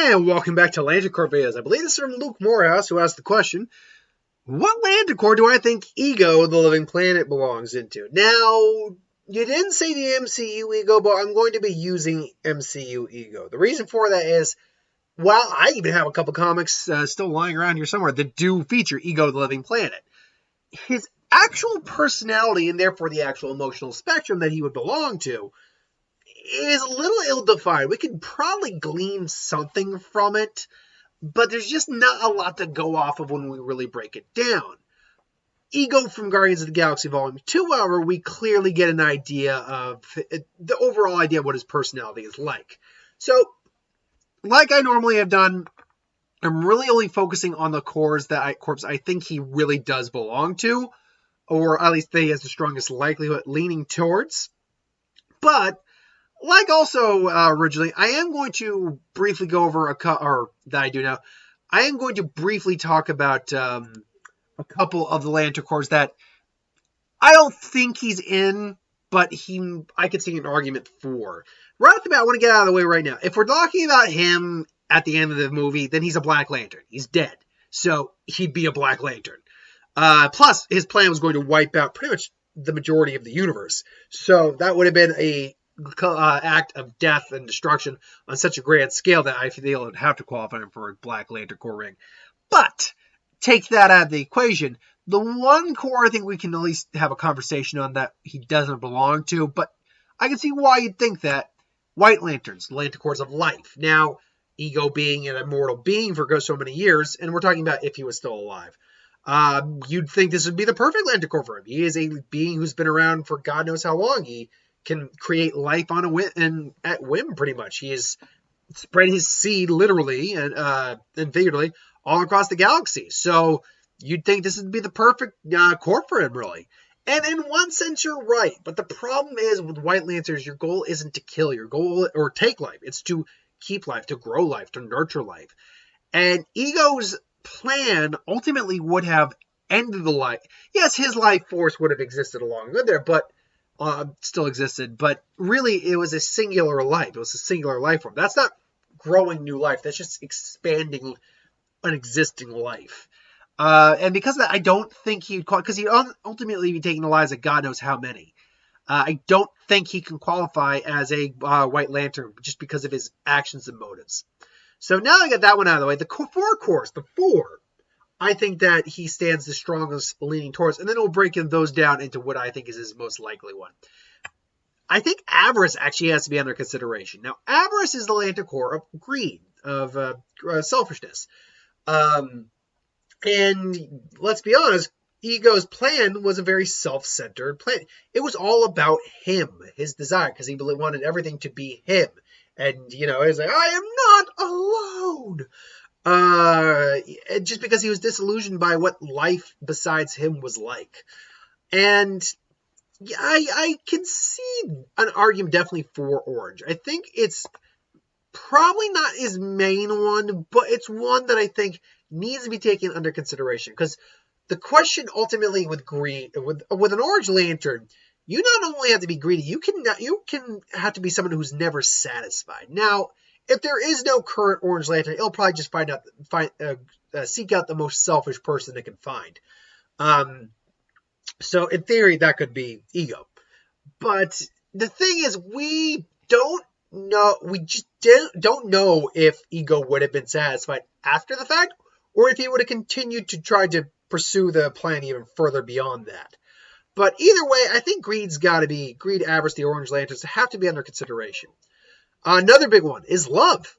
And welcome back to Lantern Corp videos. I believe this is from Luke Morehouse, who asked the question, what Lantern Corp do I think Ego, the living planet, belongs into? Now, you didn't say the MCU Ego, but I'm going to be using MCU Ego. The reason for that is, well, I even have a couple comics still lying around here somewhere that do feature Ego, the living planet. His actual personality, and therefore the actual emotional spectrum that he would belong to, is a little ill-defined. We could probably glean something from it, but there's just not a lot to go off of when we really break it down. Ego from Guardians of the Galaxy Volume 2, however, we clearly get an idea of the overall idea of what his personality is like. So, like I normally have done, I'm really only focusing on the corps I think he really does belong to, or at least that he has the strongest likelihood leaning towards. But like also originally, I am going to briefly go over I am going to briefly talk about a couple of the Lantern Corps that I don't think he's in, but I could see an argument for. Right off the bat, I want to get out of the way right now. If we're talking about him at the end of the movie, then he's a Black Lantern. He's dead. So he'd be a Black Lantern. Plus, his plan was going to wipe out pretty much the majority of the universe. So that would have been a act of death and destruction on such a grand scale that I feel it would have to qualify him for a Black Lantern Corps ring. But take that out of the equation. The one Corps I think we can at least have a conversation on that he doesn't belong to, but I can see why you'd think that. White Lanterns, Lantern Corps of life. Now, Ego being an immortal being for so many years, and we're talking about if he was still alive. You'd think this would be the perfect Lantern Corps for him. He is a being who's been around for God knows how long. He can create life on a whim and at whim, pretty much. He has spread his seed literally and figuratively all across the galaxy. So you'd think this would be the perfect Corps for him, really. And in one sense, you're right. But the problem is with White Lanterns, your goal isn't to kill your goal or take life. It's to keep life, to grow life, to nurture life. And Ego's plan ultimately would have ended the life. Yes, his life force would have existed along with there, but still existed, but really it was a singular life. It was a singular life form. That's not growing new life. That's just expanding an existing life. And because of that, I don't think because he'd ultimately be taking the lives of God knows how many. I don't think he can qualify as a White Lantern just because of his actions and motives. So now I got that one out of the way. The four Corps, I think that he stands the strongest leaning towards, and then we'll break those down into what I think is his most likely one. I think Avarice actually has to be under consideration. Now, Avarice is the Lantern Corps of greed, of selfishness. And let's be honest, Ego's plan was a very self-centered plan. It was all about him, his desire, because he wanted everything to be him. And, he's like, I am not alone. Just because he was disillusioned by what life besides him was like. And I can see an argument definitely for Orange. I think it's probably not his main one, but it's one that I think needs to be taken under consideration. Because the question ultimately with greed, with an Orange Lantern, you not only have to be greedy, you can have to be someone who's never satisfied. Now, if there is no current Orange Lantern, it'll probably just seek out the most selfish person it can find. So in theory, that could be Ego. But the thing is, we don't know. We just don't know if Ego would have been satisfied after the fact, or if he would have continued to try to pursue the plan even further beyond that. But either way, I think greed, Avarice, the Orange Lanterns have to be under consideration. Another big one is love.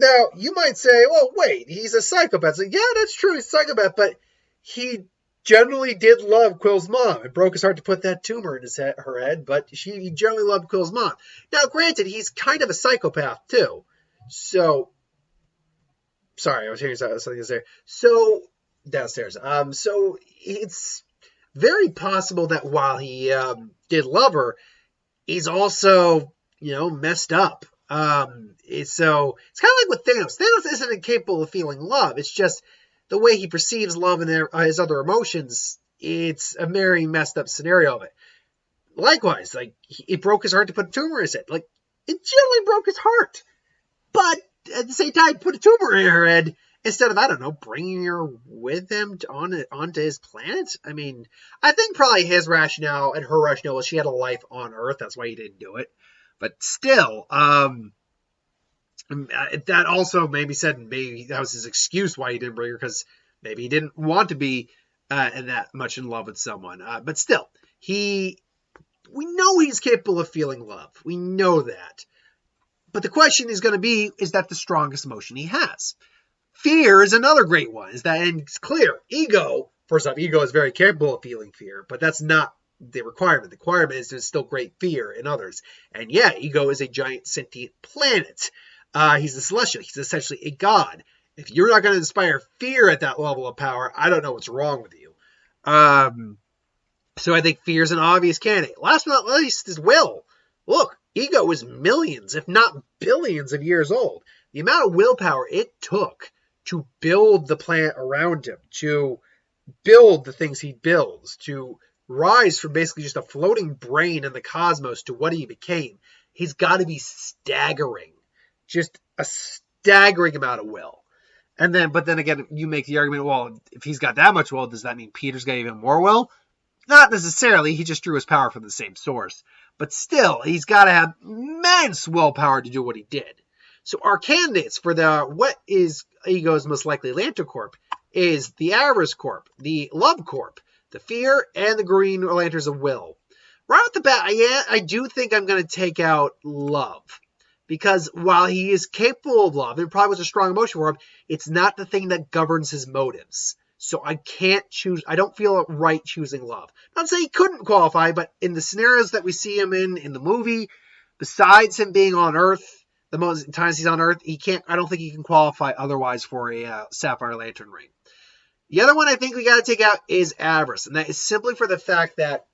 Now, you might say, well, wait, he's a psychopath. So, yeah, that's true, he's a psychopath, but he generally did love Quill's mom. It broke his heart to put that tumor in her head, but he generally loved Quill's mom. Now, granted, he's kind of a psychopath, too. So, sorry, I was hearing something to say. So, downstairs. So, it's very possible that while he did love her, he's also messed up. It's kind of like with Thanos. Thanos isn't incapable of feeling love. It's just the way he perceives love and his other emotions. It's a very messed up scenario of it. Likewise, it broke his heart to put a tumor in his head. It generally broke his heart. But at the same time, put a tumor in her head instead of, I don't know, bringing her with him onto his planet. I mean, I think probably his rationale and her rationale was she had a life on Earth. That's why he didn't do it. But still, that also maybe that was his excuse why he didn't bring her, because maybe he didn't want to be that much in love with someone. But still, we know he's capable of feeling love. We know that. But the question is going to be, is that the strongest emotion he has? Fear is another great one. And it's clear, first off, ego is very capable of feeling fear, but that's not the requirement. The requirement is there's still great fear in others. And yeah, ego is a giant sentient planet. He's a celestial. He's essentially a god. If you're not going to inspire fear at that level of power, I don't know what's wrong with you. So I think fear is an obvious candidate. Last but not least is will. Look, ego is millions, if not billions of years old. The amount of willpower it took to build the planet around him, to build the things he builds, to rise from basically just a floating brain in the cosmos to what he became, he's got to be staggering. Just a staggering amount of will. But then again, you make the argument, well, if he's got that much will, does that mean Peter's got even more will? Not necessarily. He just drew his power from the same source. But still, he's got to have immense willpower to do what he did. So our candidates for what is ego's most likely Lantercorp is the Avarice Corp, the Love Corp, the Fear, and the Green Lanterns of Will. Right off the bat, I do think I'm going to take out Love. Because while he is capable of love, and probably was a strong emotion for him, it's not the thing that governs his motives. So I don't feel right choosing love. Not to say he couldn't qualify, but in the scenarios that we see him in the movie, besides him being on Earth, the most times he's on Earth, I don't think he can qualify otherwise for a Sapphire Lantern ring. The other one I think we got to take out is Avarice, and that is simply for the fact that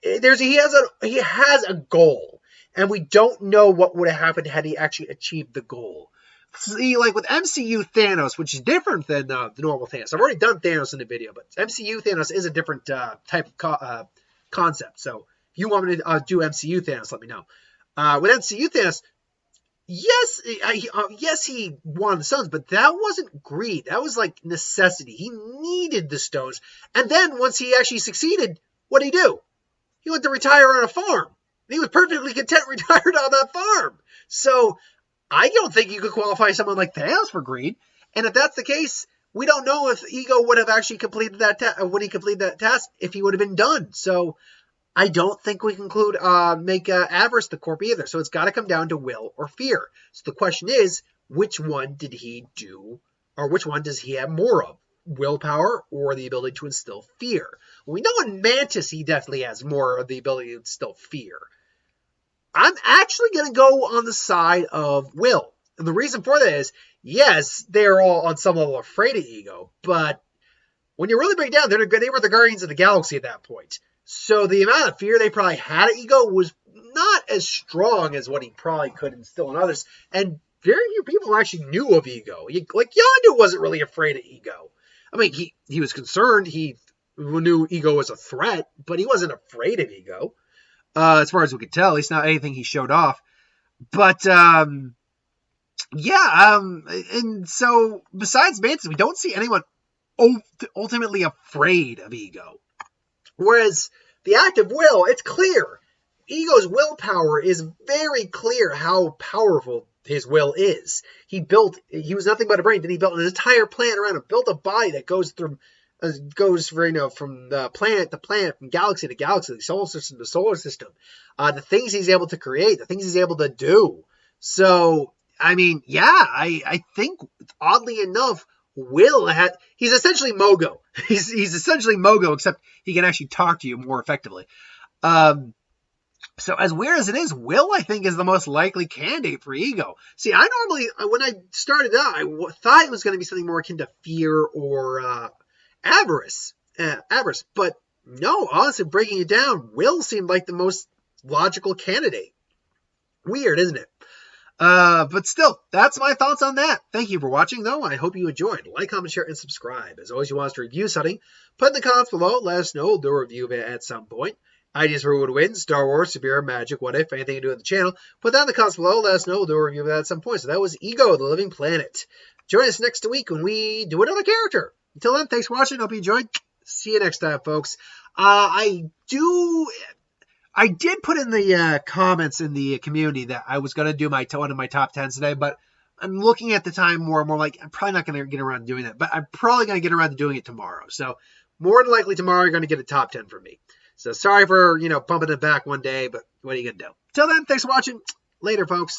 he has a goal, and we don't know what would have happened had he actually achieved the goal. See, like with MCU Thanos, which is different than the normal Thanos. I've already done Thanos in the video, but MCU Thanos is a different type of concept. So if you want me to do MCU Thanos, let me know. With MCU Thanos, yes, he wanted the stones, but that wasn't greed. That was like necessity. He needed the stones. And then once he actually succeeded, what did he do? He went to retire on a farm. He was perfectly content retired on that farm. So I don't think you could qualify someone like Thanos for greed. And if that's the case, we don't know if Ego would have actually completed that when he completed that task, if he would have been done. So I don't think we can make Avarice the Corp either. So it's got to come down to will or fear. So the question is, which one did he do, or which one does he have more of? Willpower or the ability to instill fear? We know in Mantis he definitely has more of the ability to instill fear. I'm actually going to go on the side of will. And the reason for that is, yes, they're all on some level afraid of Ego, but when you really break down, they were the Guardians of the Galaxy at that point. So the amount of fear they probably had of Ego was not as strong as what he probably could instill in others. And very few people actually knew of Ego. Like Yondu wasn't really afraid of Ego. I mean, he was concerned. He knew Ego was a threat, but he wasn't afraid of Ego. As far as we could tell, at least not anything he showed off. But, and so besides Mantis, we don't see anyone ultimately afraid of Ego. Whereas the act of will, it's clear. Ego's willpower is very clear how powerful his will is. He was nothing but a brain, then he built an entire planet around him, built a body that goes from the planet to planet, from galaxy to galaxy, solar system to solar system. The things he's able to create, the things he's able to do. So, I mean, yeah, I think, oddly enough, he's essentially Mogo. He's essentially Mogo, except he can actually talk to you more effectively. So as weird as it is, Will, I think, is the most likely candidate for Ego. See, I normally, when I started out, I thought it was going to be something more akin to fear or avarice. But no, honestly, breaking it down, Will seemed like the most logical candidate. Weird, isn't it? But still, that's my thoughts on that. Thank you for watching, though. I hope you enjoyed. Like, comment, share, and subscribe. As always, you want us to review something, put in the comments below. Let us know. We'll do a review of it at some point. Ideas for who would win, Star Wars, Superhero, Magic, What If, anything to do with the channel. Put that in the comments below. Let us know. We'll do a review of that at some point. So that was Ego, the Living Planet. Join us next week when we do another character. Until then, thanks for watching. Hope you enjoyed. See you next time, folks. I did put in the comments in the community that I was going to do one of my top 10s today, but I'm looking at the time more and more like I'm probably not going to get around to doing that, but I'm probably going to get around to doing it tomorrow. So more than likely tomorrow you're going to get a top 10 from me. So sorry for, bumping it back one day, but what are you going to do? Till then, thanks for watching. Later, folks.